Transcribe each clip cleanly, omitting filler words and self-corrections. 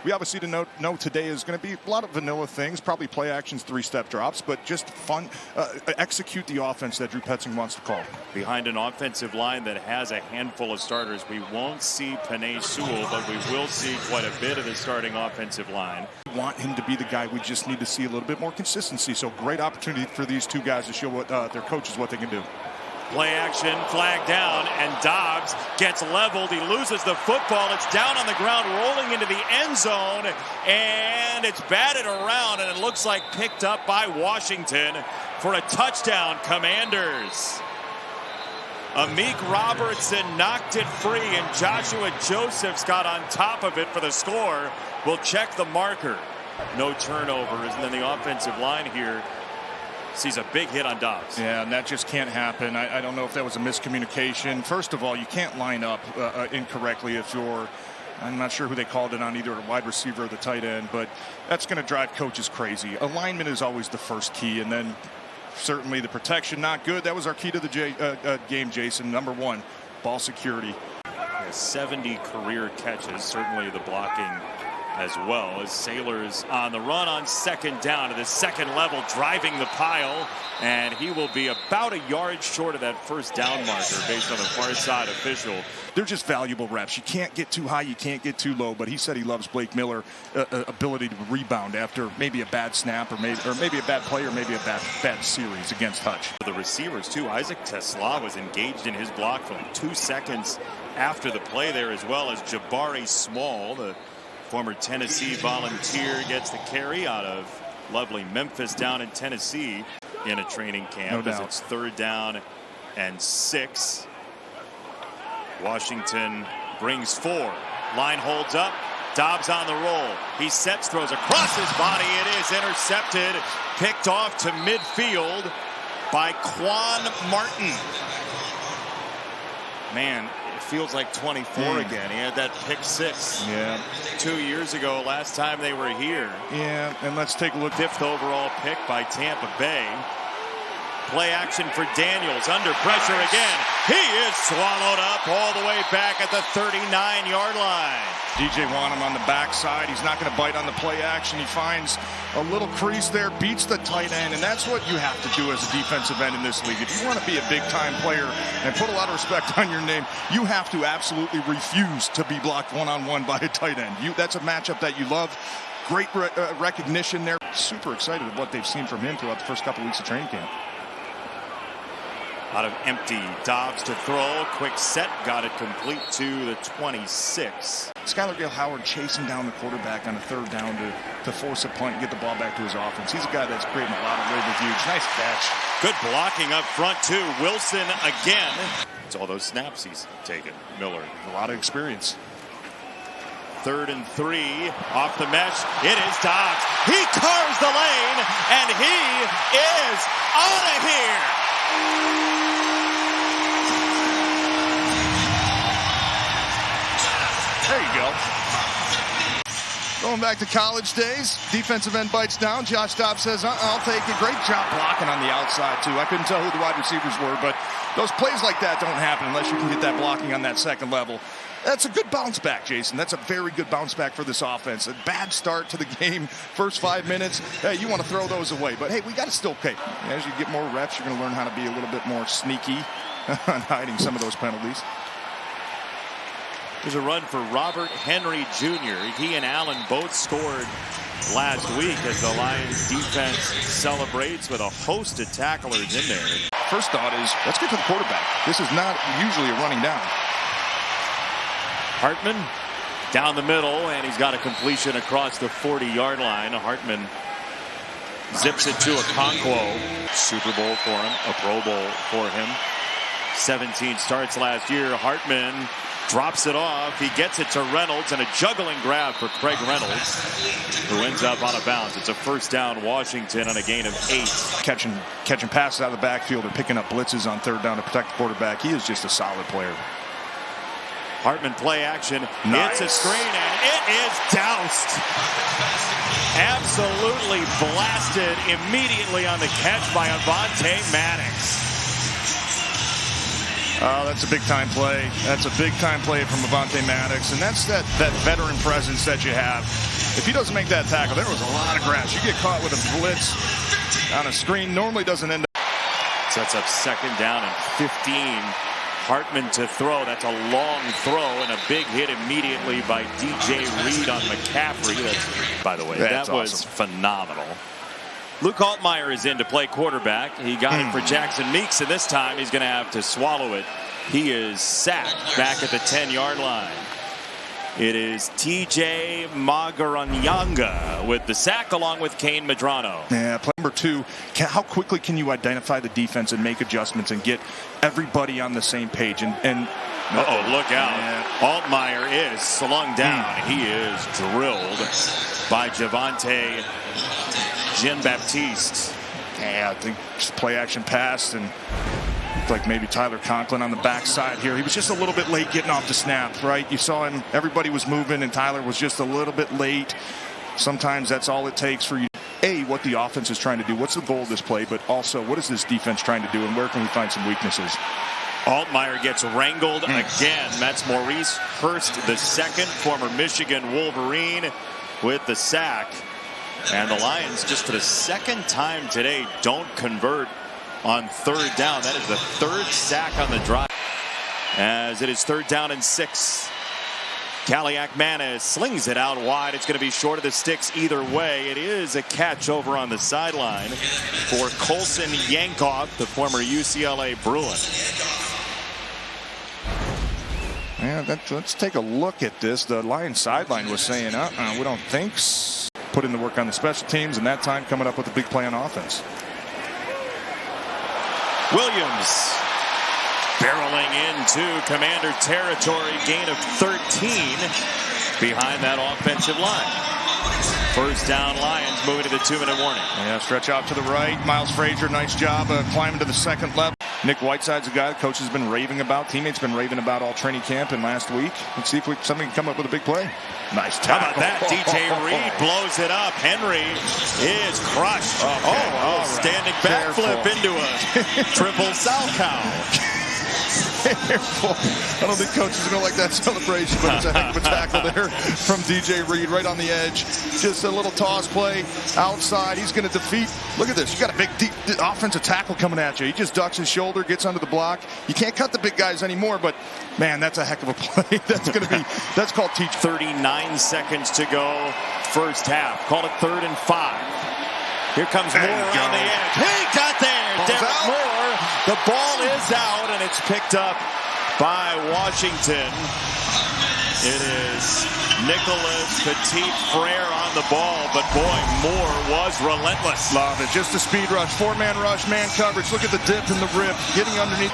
We obviously know today is going to be a lot of vanilla things, probably play actions, 3-step drops, but just fun, execute the offense that Drew Petzing wants to call. Behind an offensive line that has a handful of starters, we won't see Penei Sewell, but we will see quite a bit of the starting offensive line. We want him to be the guy. We just need to see a little bit more consistency. So great opportunity for these two guys to show what their coaches what they can do. Play action, flag down, and Dobbs gets leveled. He loses the football. It's down on the ground, rolling into the end zone, and it's batted around, and it looks like picked up by Washington for a touchdown, Commanders. Amik Robertson knocked it free, and Joshua Josephs got on top of it for the score. We'll check the marker. No turnovers, and then the offensive line here sees a big hit on Dobbs. Yeah, and that just can't happen. I don't know if that was a miscommunication. First of all, you can't line up incorrectly if you're, I'm not sure who they called it on, either a wide receiver or the tight end, but that's going to drive coaches crazy. Alignment is always the first key, and then certainly the protection not good. That was our key to the game, Jason. Number one, ball security. 70 career catches, certainly the blocking as well, as Sailors on the run on second down to the second level, driving the pile, and he will be about a yard short of that first down marker based on the far side official. They're just valuable reps. You can't get too high, you can't get too low, but he said he loves Blake Miller's ability to rebound after maybe a bad snap or maybe a bad play or maybe a bad series against Hutch. For the receivers too, Isaac Tesla was engaged in his block from 2 seconds after the play there, as well as Jabari Small, the former Tennessee Volunteer, gets the carry out of lovely Memphis down in Tennessee in a training camp. No as doubt. It's 3rd down and 6. Washington brings 4. Line holds up. Dobbs on the roll. He sets, throws across his body. It is intercepted, picked off to midfield by Quan Martin. Man, feels like 24 again. He had that pick 6 2 years ago, last time they were here. Yeah, and let's take a look. 5th overall pick by Tampa Bay. Play action for Daniels, under pressure again. He is swallowed up all the way back at the 39-yard line. DJ want him on the backside. He's not going to bite on the play action. He finds a little crease there, beats the tight end, and that's what you have to do as a defensive end in this league. If you want to be a big-time player and put a lot of respect on your name, you have to absolutely refuse to be blocked one-on-one by a tight end. That's a matchup that you love. Great recognition there. Super excited of what they've seen from him throughout the first couple weeks of training camp. Out of empty, Dobbs to throw, quick set, got it complete to the 26. Skylar Gale-Howard chasing down the quarterback on a 3rd down to force a punt and get the ball back to his offense. He's a guy that's creating a lot of leverage. Nice catch. Good blocking up front too. Wilson again. It's all those snaps he's taken. Miller. A lot of experience. 3rd and 3 off the mesh. It is Dobbs. He carves the lane and he is out of here. There you go. Going back to college days, defensive end bites down. Josh Dobbs says, I'll take it. Great job blocking on the outside, too. I couldn't tell who the wide receivers were, but those plays like that don't happen unless you can get that blocking on that second level. That's a good bounce back, Jason. That's a very good bounce back for this offense. A bad start to the game, first 5 minutes. Hey, you want to throw those away. But, hey, we got to still pay. As you get more reps, you're going to learn how to be a little bit more sneaky on hiding some of those penalties. There's a run for Robert Henry Jr. He and Allen both scored last week as the Lions defense celebrates with a host of tacklers in there. First thought is, let's get to the quarterback. This is not usually a running down. Hartman down the middle, and he's got a completion across the 40-yard line. Hartman zips it to Okonkwo. Super Bowl for him, a Pro Bowl for him. 17 starts last year. Hartman drops it off. He gets it to Reynolds, and a juggling grab for Craig Reynolds, who ends up out of bounds. It's a 1st down Washington on a gain of 8. Catching passes out of the backfield and picking up blitzes on 3rd down to protect the quarterback. He is just a solid player. Hartman play action. Nice. It's a screen, and it is doused. Absolutely blasted immediately on the catch by Avonte Maddox. Oh, that's a big-time play. That's a big-time play from Avonte Maddox, and that's that veteran presence that you have. If he doesn't make that tackle, there was a lot of grass. You get caught with a blitz on a screen, normally doesn't end up. Sets up 2nd down and 15. Hartman to throw. That's a long throw and a big hit immediately by DJ Reed on McCaffrey. That's, by the way, that was awesome. Phenomenal. Luke Altmaier is in to play quarterback. He got it for Jackson Meeks, and this time he's going to have to swallow it. He is sacked back at the 10-yard line. It is TJ Magaranyanga with the sack along with Kane Medrano. Yeah, play number 2. How quickly can you identify the defense and make adjustments and get everybody on the same page? And uh-oh, look out. Yeah. Altmaier is slung down. He is drilled by Javonte Jean-Baptiste. Yeah, I think just play action pass, and like maybe Tyler Conklin on the backside here. He was just a little bit late getting off the snap, right? You saw him, everybody was moving, and Tyler was just a little bit late. Sometimes that's all it takes for you. A, what the offense is trying to do. What's the goal of this play? But also, what is this defense trying to do, and where can we find some weaknesses? Altmaier gets wrangled again. That's Maurice Hurst, the second, former Michigan Wolverine, with the sack. And the Lions, just for the 2nd time today, don't convert on 3rd down. That is the 3rd sack on the drive. As it is 3rd down and 6. Kaliak-Manis slings it out wide. It's going to be short of the sticks either way. It is a catch over on the sideline for Colson Yankoff, the former UCLA Bruin. Yeah, let's take a look at this. The Lions sideline was saying, we don't think so. Put in the work on the special teams, and that time coming up with a big play on offense. Williams barreling into Commander territory, gain of 13 behind that offensive line. 1st down, Lions moving to the 2-minute warning. Yeah, stretch out to the right. Miles Frazier, nice job climbing to the 2nd level. Nick Whiteside's a guy the coach has been raving about. Teammates been raving about all training camp and last week. Let's see if somebody can come up with a big play. Nice tackle. How about that? DJ Reed blows it up. Henry is crushed. Right. Standing backflip into a triple Salchow. Careful. I don't think coach is going to like that celebration, but it's a heck of a tackle there from DJ Reed right on the edge. Just a little toss play outside. He's going to defeat. Look at this. You got a big, deep offensive tackle coming at you. He just ducks his shoulder, gets under the block. You can't cut the big guys anymore, but man, that's a heck of a play. That's called teach. 39 seconds to go. 1st half. Call it 3rd and 5. Here comes Moore on the edge. He got there. Derek Moore. The ball is out, and it's picked up by Washington. It is Nicholas Petit-Frere on the ball, but boy, Moore was relentless. Love it. Just a speed rush. 4-man rush, man coverage. Look at the dip and the rip. Getting underneath.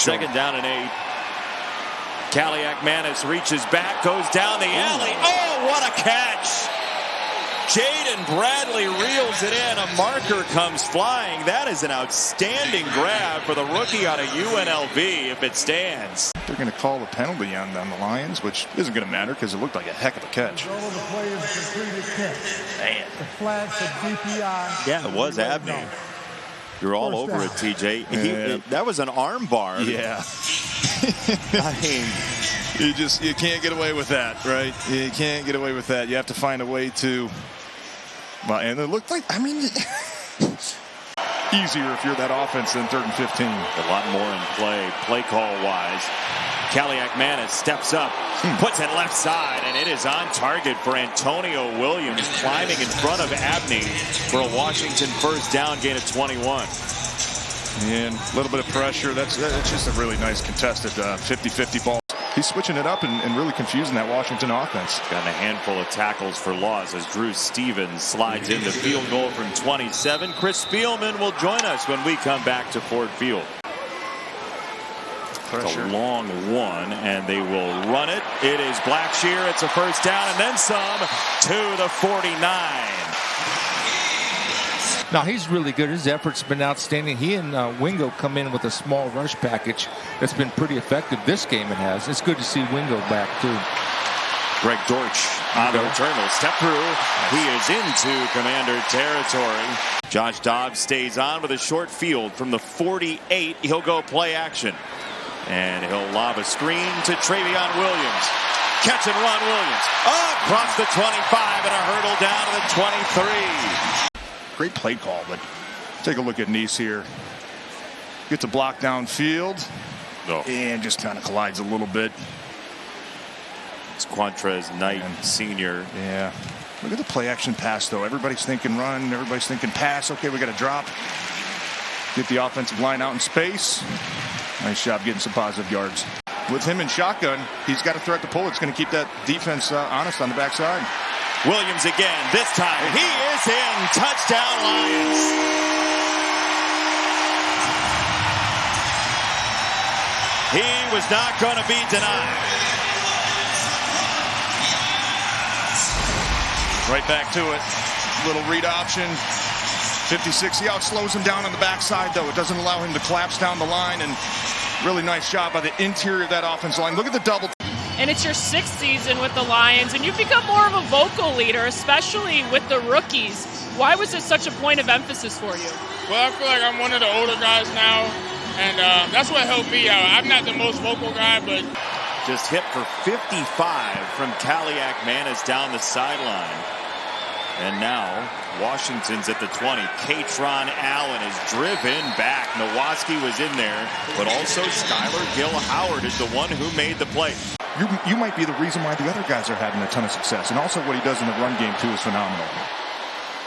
2nd down and 8. Kaliak-Manis reaches back, goes down the alley. Oh, what a catch! Jaden Bradley reels it in. A marker comes flying. That is an outstanding grab for the rookie out of UNLV if it stands. They're going to call the penalty on the Lions, which isn't going to matter because it looked like a heck of a catch. Man. Yeah, it was Abney. You're all over it, TJ. That was an arm bar. Yeah. I mean, you can't get away with that, right? You can't get away with that. You have to find a way to. Well, and it looked like, easier if you're that offense than 3rd and 15. A lot more in play call wise. Kaliak-Manis steps up, puts it left side, and it is on target for Antonio Williams, climbing in front of Abney for a Washington 1st down, gain of 21. And a little bit of pressure. That's just a really nice contested 50-50 ball. He's switching it up and really confusing that Washington offense. Got a handful of tackles for loss as Drew Stevens slides in the field goal from 27. Chris Spielman will join us when we come back to Ford Field. It's a long one, and they will run it. It is Blackshear. It's a 1st down, and then some to the 49. Now, he's really good. His effort's been outstanding. He and Wingo come in with a small rush package that's been pretty effective this game. It has. It's good to see Wingo back, too. Greg Dortch on the return. Will step through. He is into Commander territory. Josh Dobbs stays on with a short field from the 48. He'll go play action. And he'll lob a screen to Travion Williams. Catch and run Williams. Across the 25 and a hurdle down to the 23. Great play call, but take a look at Nice here. Gets a block downfield. And just kind of collides a little bit. It's Quantrez Knight, senior. Yeah. Look at the play action pass, though. Everybody's thinking run. Everybody's thinking pass. Okay, we got to drop. Get the offensive line out in space. Nice job getting some positive yards. With him in shotgun, he's got a threat to pull. It's going to keep that defense honest on the backside. Williams again. This time he is in. Touchdown Lions. He was not going to be denied. Right back to it. Little read option. 56. See how it slows him down on the backside, though. It doesn't allow him to collapse down the line. And really nice job by the interior of that offensive line. Look at the double. And it's your 6th season with the Lions, and you've become more of a vocal leader, especially with the rookies. Why was it such a point of emphasis for you? Well, I feel like I'm one of the older guys now, and that's what helped me out. I'm not the most vocal guy, but... Just hit for 55 from Kaliak Manis down the sideline. And now Washington's at the 20. Katron Allen is driven back. Nowaski was in there, but also Skylar Gill Howard is the one who made the play. You might be the reason why the other guys are having a ton of success. And also what he does in the run game, too, is phenomenal.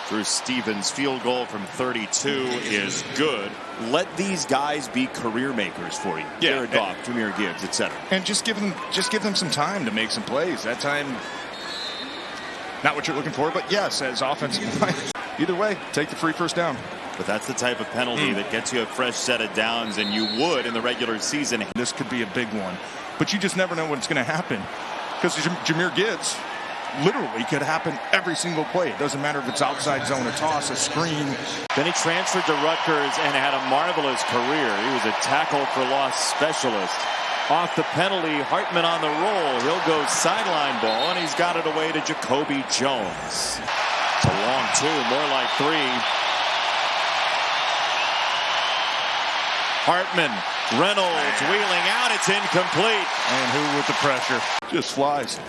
Drew Stevens' field goal from 32 is good. Let these guys be career makers for you. Yeah. Jared Goff, Jahmyr Gibbs, etc. And just give them some time to make some plays. That time, not what you're looking for, but yes, as offensive line. Either way, take the free first down. But that's the type of penalty that gets you a fresh set of downs, and you would in the regular season. This could be a big one, but you just never know what's going to happen, because Jahmyr Gibbs literally could happen every single play. It doesn't matter if it's outside zone, a toss, a screen. Then he transferred to Rutgers and had a marvelous career. He was a tackle for loss specialist. Off the penalty, Hartman on the roll. He'll go sideline ball, and he's got it away to Jacoby Jones. It's a long 2, more like 3. Hartman, Reynolds wheeling out. It's incomplete. And who with the pressure? Just flies.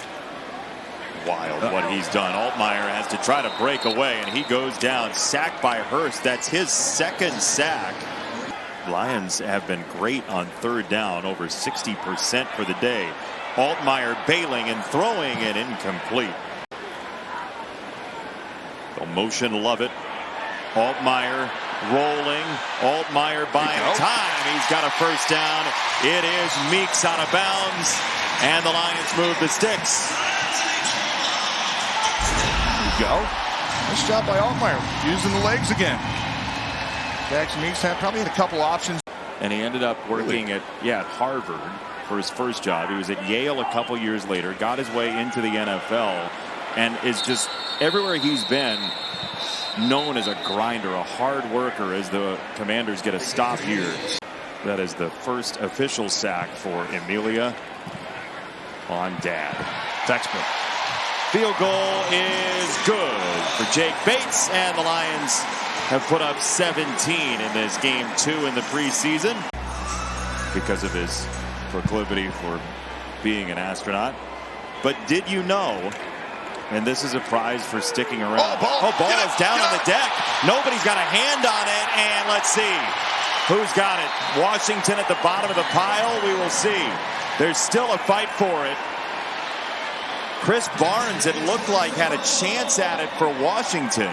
Wild what he's done. Altmaier has to try to break away, and he goes down. Sacked by Hurst. That's his 2nd sack. Lions have been great on 3rd down, over 60% for the day. Altmaier bailing and throwing it incomplete. The motion, love it. Altmaier rolling. Altmaier buying time. He's got a first down. It is Meeks out of bounds, and the Lions move the sticks. Go. Nice job by Altmaier, using the legs again. Jackson Meeks probably had a couple options. And he ended up working at Harvard for his first job. He was at Yale a couple years later, got his way into the NFL, and is just everywhere he's been known as a grinder, a hard worker, as the Commanders get a stop here. That is the first official sack for Emilia on Dad. Textbook. Field goal is good for Jake Bates, and the Lions have put up 17 in this game 2 in the preseason because of his proclivity for being an astronaut. But did you know, and this is a prize for sticking around. Ball is down on the deck. Nobody's got a hand on it, and let's see who's got it. Washington at the bottom of the pile. We will see. There's still a fight for it. Chris Barnes, it looked like, had a chance at it for Washington.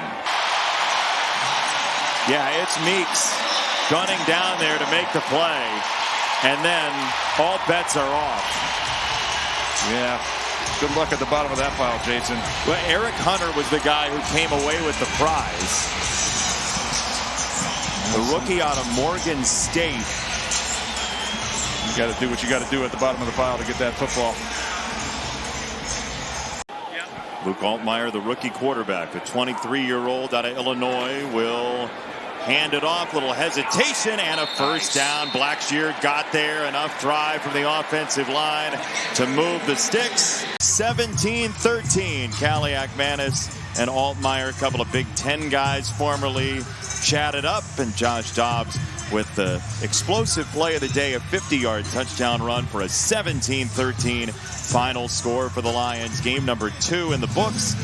Yeah, it's Meeks gunning down there to make the play. And then all bets are off. Yeah, good luck at the bottom of that pile, Jason. Well, Eric Hunter was the guy who came away with the prize. The rookie out of Morgan State. You got to do what you got to do at the bottom of the pile to get that football. Luke Altmaier, the rookie quarterback, the 23-year-old out of Illinois, will hand it off, little hesitation, and a first down. Blackshear got there, enough drive from the offensive line to move the sticks. 17-13, Kaliak Manis and Altmaier, a couple of Big Ten guys formerly chatted up, and Josh Dobbs with the explosive play of the day, a 50-yard touchdown run for a 17-13 final score for the Lions. Game number 2 in the books.